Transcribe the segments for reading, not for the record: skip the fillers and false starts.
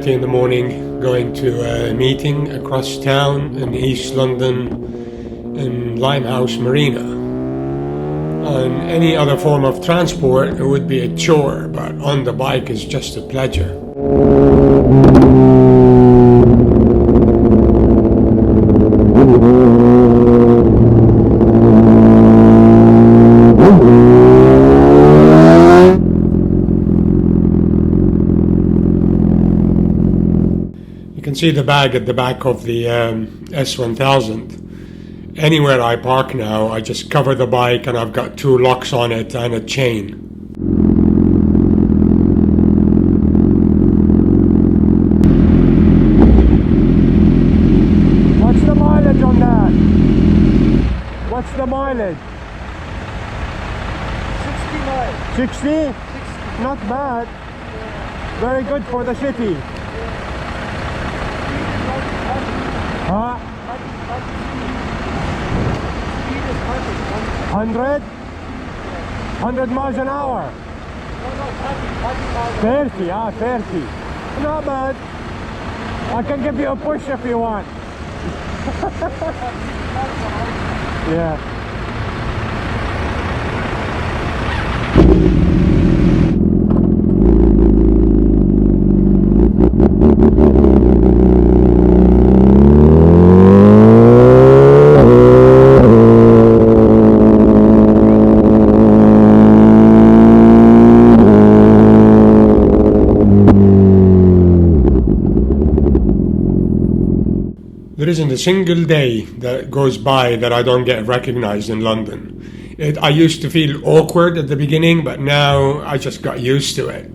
6:30 in the morning, going to a meeting across town in East London in Limehouse Marina. On any other form of transport, it would be a chore, but on the bike is just a pleasure. You can see the bag at the back of the S1000. Anywhere I park now, I just cover the bike and I've got 2 locks on it and a chain. What's the mileage on that? What's the mileage? 60 miles. 60? Not bad. Very good for the city. Huh? 100? 100 miles an hour? 30, 30. Not bad. I can give you a push if you want. Yeah. There isn't a single day that goes by that I don't get recognized in London. I used to feel awkward at the beginning, but now I just got used to it.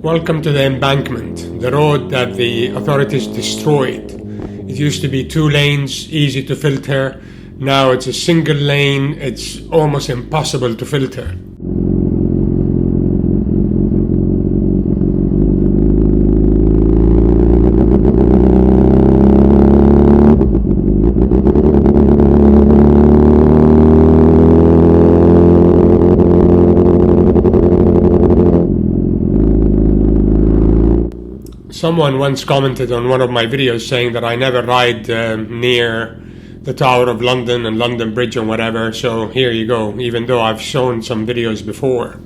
Welcome to the embankment, the road that the authorities destroyed. It used to be 2 lanes, easy to filter. Now it's a single lane, it's almost impossible to filter. Someone once commented on one of my videos saying that I never ride near the Tower of London and London Bridge and whatever, so here you go, even though I've shown some videos before.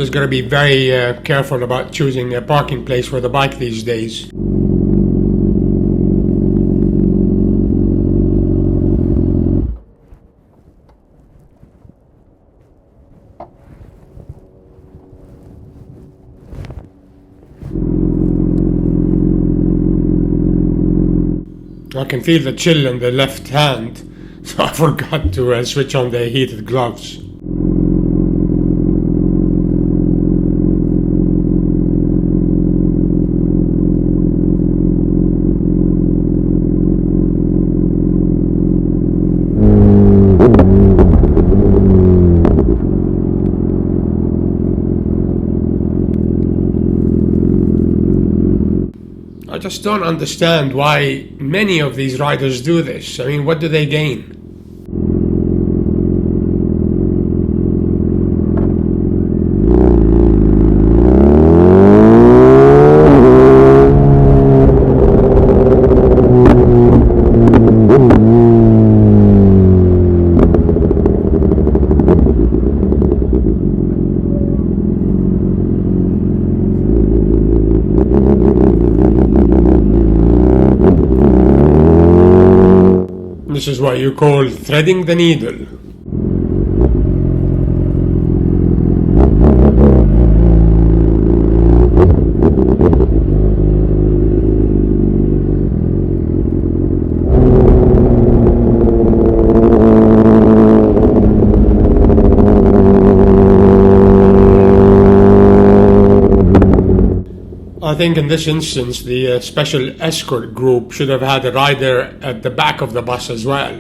Just got to be very careful about choosing a parking place for the bike these days. I can feel the chill in the left hand, so I forgot to switch on the heated gloves. I just don't understand why many of these riders do this. I mean, what do they gain? This is what you call threading the needle. I think in this instance, the special escort group should have had a rider at the back of the bus as well.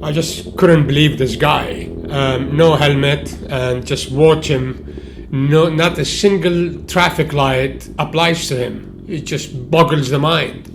I just couldn't believe this guy. No helmet, and just watch him. Not a single traffic light applies to him. It just boggles the mind.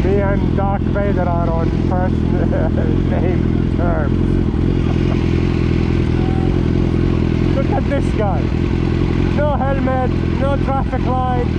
Me and Darth Vader are on first name terms. Look at this guy. No helmet, no traffic lights.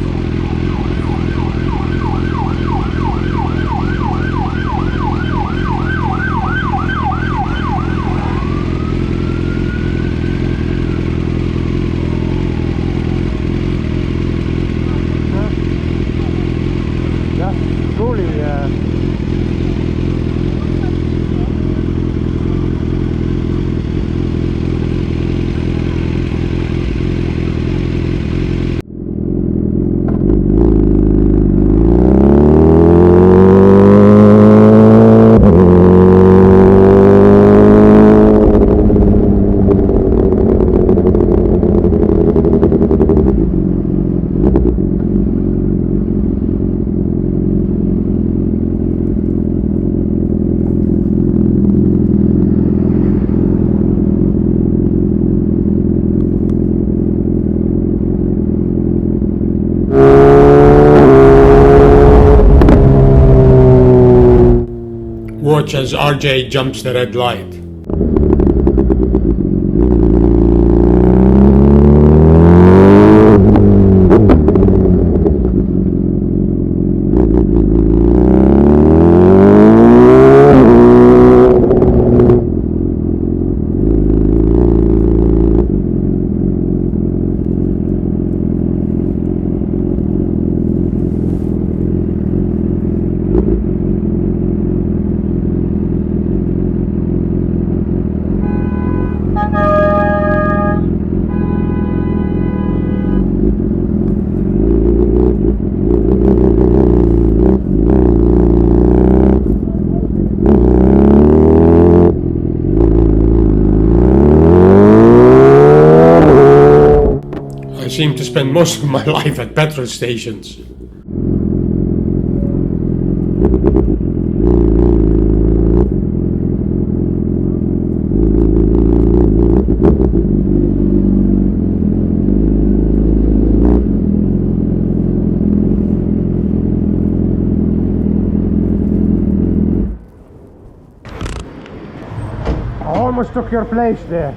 Watch as RJ jumps the red light. spent most of my life at petrol stations. I almost took your place there.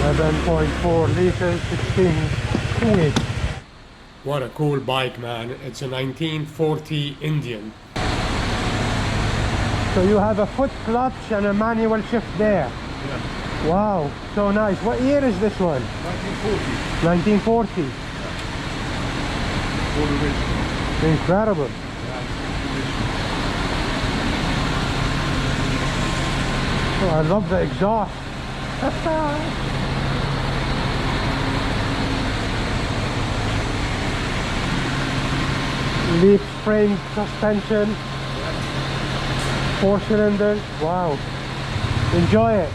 11.4 liters, 16 quid. What a cool bike, man. It's a 1940 Indian. So you have a foot clutch and a manual shift there. Yeah. Wow, so nice. What year is this one? 1940. 1940. All original. Incredible. Oh, I love the exhaust. Leaf frame suspension. 4 cylinders. Wow. Enjoy it.